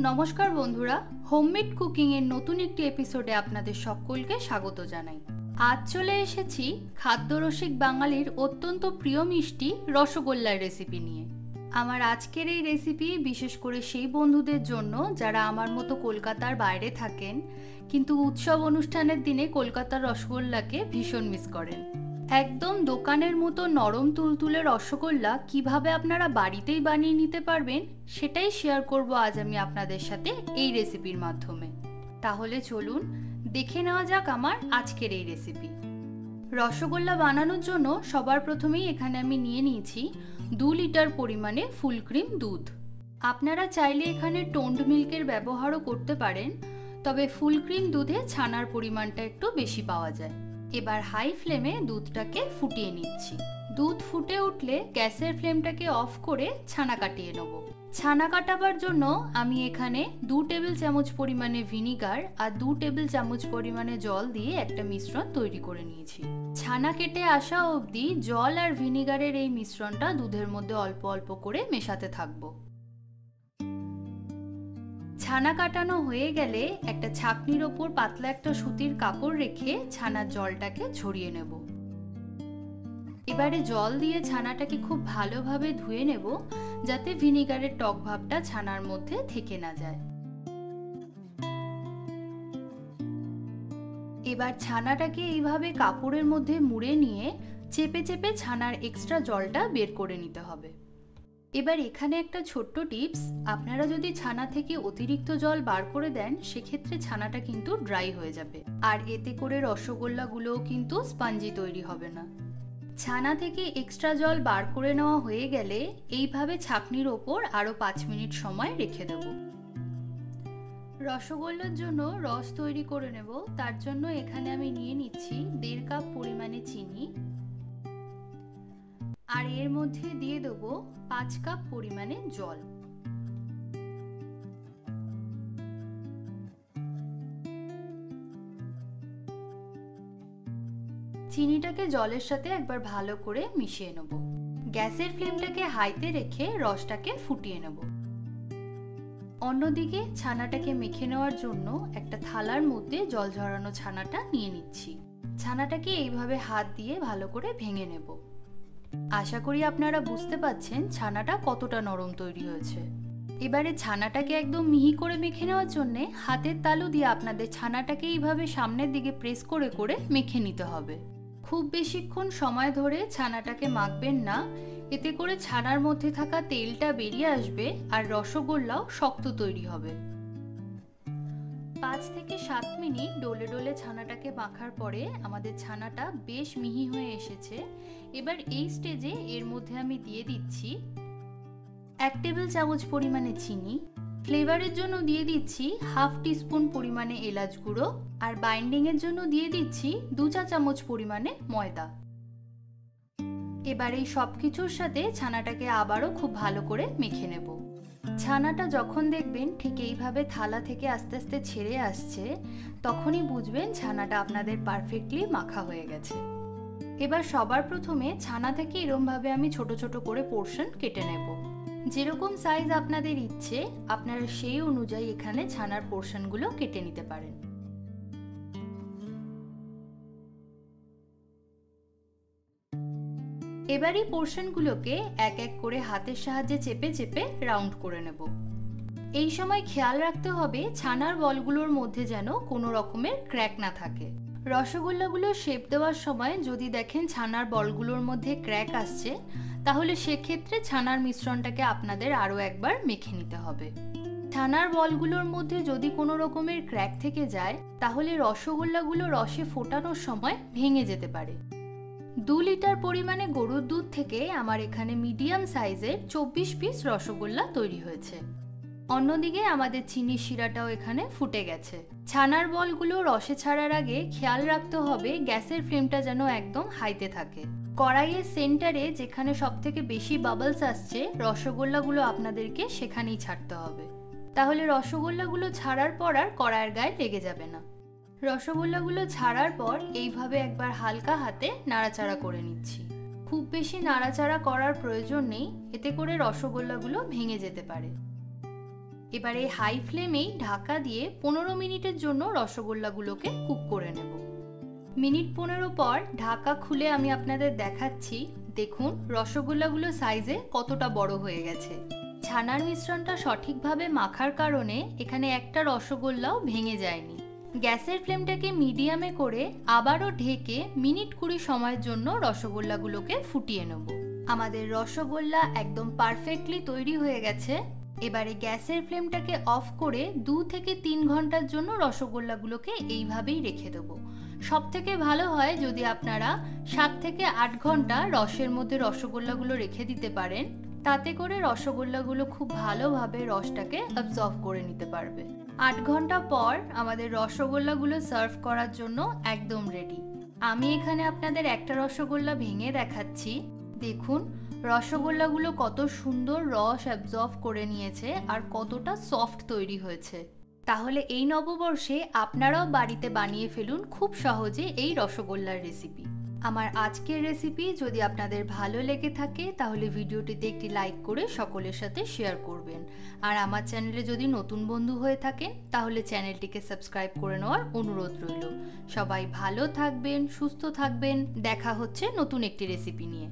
নমস্কার বন্ধুরা, homemade cooking এর নতুন একটি এপিসোডে আপনাদের সকলকে স্বাগত জানাই। আজ চলে এসেছি খাদ্যরসিক বাঙালির অত্যন্ত প্রিয় মিষ্টি রসগোল্লার রেসিপি নিয়ে। আমার আজকের এই রেসিপি বিশেষ করে সেই বন্ধুদের জন্য যারা আমার মতো কলকাতার বাইরে থাকেন কিন্তু উৎসব অনুষ্ঠানের দিনে কলকাতার রসগোল্লাকে ভীষণ মিস করেন। একদম দোকানের মতো নরম তুলতুলে রসগোল্লা কিভাবে আপনারা বাড়িতেই বানিয়ে নিতে পারবেন সেটাই শেয়ার করব আজ আমি আপনাদের সাথে এই রেসিপির মাধ্যমে। তাহলে চলুন দেখে নেওয়া যাক আমার আজকের এই রেসিপি। রসগোল্লা বানানোর জন্য সবার প্রথমেই এখানে আমি নিয়ে নিয়েছি 2 লিটার পরিমাণে ফুল ক্রিম দুধ। আপনারা চাইলে এখানে টোন্ড মিল্কের ব্যবহারও করতে পারেন, তবে ফুল ক্রিম দুধে ছানার পরিমাণটা একটু বেশি পাওয়া যায়। এবার হাই ফ্লেমে দুধটাকে ফুটিয়ে নিচ্ছি। দুধ ফুটে উঠলে গ্যাসের ফ্লেমটাকে অফ করে ছানা কাটিয়ে নেব। ছানা কাটাবার জন্য আমি এখানে 2 টেবিল চামচ পরিমাণে ভিনিগার আর 2 টেবিল চামচ পরিমাণে জল দিয়ে একটা মিশ্রণ তৈরি করে নিয়েছি। ছানা কেটে আসা অবধি জল আর ভিনিগারের এই মিশ্রণটা দুধের মধ্যে অল্প অল্প করে মেশাতে থাকবো। ছানা কাটানো হয়ে গেলে একটা ছাঁকনির ওপর পাতলা একটা সুতির কাপড় রেখে ছানার জলটাকে ঝরিয়ে নেব। এবারে জল দিয়ে ছানাটাকে খুব ভালোভাবে ধুয়ে নেব যাতে ভিনিগারের টক ভাবটা ছানার মধ্যে থেকে না যায়। এবার ছানাটাকে এইভাবে কাপড়ের মধ্যে মুড়ে নিয়ে চেপে চেপে ছানার এক্সট্রা জলটা বের করে নিতে হবে। এবার এখানে একটা ছোট্ট টিপস, আপনারা যদি ছানা থেকে অতিরিক্ত জল বার করে দেন সেক্ষেত্রে ছানাটা কিন্তু ড্রাই হয়ে যাবে আর এতে করে রসগোল্লাগুলোও কিন্তু স্পঞ্জি তৈরি হবে না। ছানা থেকে এক্সট্রা জল বার করে নেওয়া হয়ে গেলে এইভাবে ছাঁকনির ওপর আরও 5 মিনিট সময় রেখে দেব। রসগোল্লার জন্য রস তৈরি করে নেব, তার জন্য এখানে আমি নিয়ে নিচ্ছি 1.5 কাপ পরিমাণে চিনি আর এর মধ্যে দিয়ে দেব 5 কাপ পরিমাণে জল। চিনিটাকে জলের সাথে একবার ভালো করে মিশিয়ে নেব। গ্যাসের ফ্লেমটাকে হাইতে রেখে রসটাকে ফুটিয়ে নেব। অন্যদিকে ছানাটাকে মেখে নেওয়ার জন্য একটা থালার মধ্যে জল ঝরানো ছানাটা নিয়ে নিচ্ছি। ছানাটাকে এইভাবে হাত দিয়ে ভালো করে ভেঙে নেব। আশা করি আপনারা বুঝতে পাচ্ছেন ছানাটা কতটা নরম তৈরি হয়েছে। এবারে ছানাটাকে একদম মিহি করে মেখে নেওয়ার জন্য হাতের তালু দিয়ে আপনাদের ছানাটাকে এইভাবে সামনের দিকে প্রেস করে করে মেখে নিতে হবে। খুব বেশিক্ষণ সময় ধরে ছানাটাকে মাখবেন না, এতে করে ছানার মধ্যে থাকা তেলটা বেরিয়ে আসবে আর রসগোল্লাও শক্ত তৈরি হবে। 5 থেকে 7 মিনিট ডলে ডলে ছানাটাকে মাখার পরে আমাদের ছানাটা বেশ মিহি হয়ে এসেছে। এবার এই স্টেজে এর মধ্যে আমি দিয়ে দিচ্ছি 1 টেবিল চামচ পরিমাণে চিনি, ফ্লেভারের জন্য দিয়ে দিচ্ছি 1/2 টিস্পুন পরিমাণে এলাচ গুঁড়ো আর বাইন্ডিং এর জন্য দিয়ে দিচ্ছি 2 চা চামচ পরিমাণে ময়দা। এবার এই সব কিছুর সাথে ছানাটাকে আবারও খুব ভালো করে মেখে নেব। ছানাটা যখন দেখবেন ঠিক এইভাবে থালা থেকে আস্তে আস্তে ছেড়ে আসছে তখনই বুঝবেন ছানাটা আপনাদের পারফেক্টলি মাখা হয়ে গেছে। এবার সবার প্রথমে ছানা থেকে এরকমভাবে আমি ছোট ছোট করে পোর্শন কেটে নেব। যেরকম সাইজ আপনাদের ইচ্ছে আপনারা সেই অনুযায়ী এখানে ছানার পোর্শনগুলো কেটে নিতে পারেন। এবার এই পোর্শনগুলোকে এক এক করে হাতের সাহায্যে চেপে চেপে রাউন্ড করে নেব। এই সময় খেয়াল রাখতে হবে ছানার বলগুলোর মধ্যে যেন কোনো রকমের ক্র্যাক না থাকে। রসগোল্লাগুলো শেপ দেওয়ার সময় যদি দেখেন ছানার বলগুলোর মধ্যে ক্র্যাক আসছে তাহলে সেক্ষেত্রে ছানার মিশ্রণটাকে আপনাদের আরও একবার মেখে নিতে হবে। ছানার বলগুলোর মধ্যে যদি কোনো রকমের ক্র্যাক থেকে যায় তাহলে রসগোল্লাগুলো রসে ফোটানোর সময় ভেঙে যেতে পারে। 2 লিটার পরিমাণে গরুর দুধ থেকে আমার এখানে মিডিয়াম সাইজের 24 পিস রসগোল্লা তৈরি হয়েছে। অন্যদিকে আমাদের চিনির শিরাটাও এখানে ফুটে গেছে। ছানার বলগুলো রসে ছাড়ার আগে খেয়াল রাখতে হবে গ্যাসের ফ্লেমটা যেন একদম হাইতে থাকে। কড়াইয়ের সেন্টারে যেখানে সবথেকে বেশি বাবলস আসছে রসগোল্লাগুলো আপনাদেরকে সেখানেই ছাড়তে হবে, তাহলে রসগোল্লাগুলো ছাড়ার পর আর কড়াইয়ের গায়ে লেগে যাবে না। রসগোল্লাগুলো ছাড়ার পর এইভাবে একবার হালকা হাতে নাড়াচাড়া করে নিচ্ছি। খুব বেশি নাড়াচাড়া করার প্রয়োজন নেই, এতে করে রসগোল্লাগুলো ভেঙে যেতে পারে। এবারে হাই ফ্লেমেই ঢাকা দিয়ে 15 মিনিটের জন্য রসগোল্লাগুলোকে কুক করে নেব। মিনিট 15 পর ঢাকা খুলে আমি আপনাদের দেখাচ্ছি। দেখুন রসগোল্লাগুলো সাইজে কতটা বড় হয়ে গেছে। ছানার মিশ্রণটা সঠিকভাবে মাখার কারণে এখানে একটা রসগোল্লাও ভেঙে যায়নি। গ্যাসের ফ্লেমটাকে মিডিয়ামে করে আবারও ঢেকে মিনিট 20 সময়ের জন্য রসগোল্লাগুলোকে ফুটিয়ে নেব। আমাদের রসগোল্লা একদম পারফেক্টলি তৈরি হয়ে গেছে। এবারে গ্যাসের ফ্লেমটাকে অফ করে 2 থেকে 3 ঘন্টার জন্য রসগোল্লাগুলোকে এইভাবেই রেখে দেবো। সব থেকে ভালো হয় যদি আপনারা 7 থেকে 8 ঘন্টা রসের মধ্যে রসগোল্লাগুলো রেখে দিতে পারেন, তাতে করে রসগোল্লাগুলো খুব ভালোভাবে রসটাকে অ্যাবজর্ব করে নিতে পারবে। 8 ঘন্টা পর আমাদের রসগোল্লাগুলো সার্ভ করার জন্য একদম রেডি। আমি এখানে আপনাদের একটা রসগোল্লা ভেঙে দেখাচ্ছি। দেখুন রসগোল্লাগুলো কত সুন্দর রস অ্যাবজর্ব করে নিয়েছে আর কতটা সফট তৈরি হয়েছে। তাহলে এই নববর্ষে আপনারাও বাড়িতে বানিয়ে ফেলুন খুব সহজে এই রসগোল্লার রেসিপি। আমার আজকের রেসিপি যদি আপনাদের ভালো লেগে থাকে তাহলে ভিডিওটিতে একটি লাইক করে সকলের সাথে শেয়ার করবেন। আর আমার চ্যানেলে যদি নতুন বন্ধু হয়ে থাকেন তাহলে চ্যানেলটিকে সাবস্ক্রাইব করে নেওয়ার অনুরোধ রইল। সবাই ভালো থাকবেন, সুস্থ থাকবেন। দেখা হচ্ছে নতুন একটি রেসিপি নিয়ে।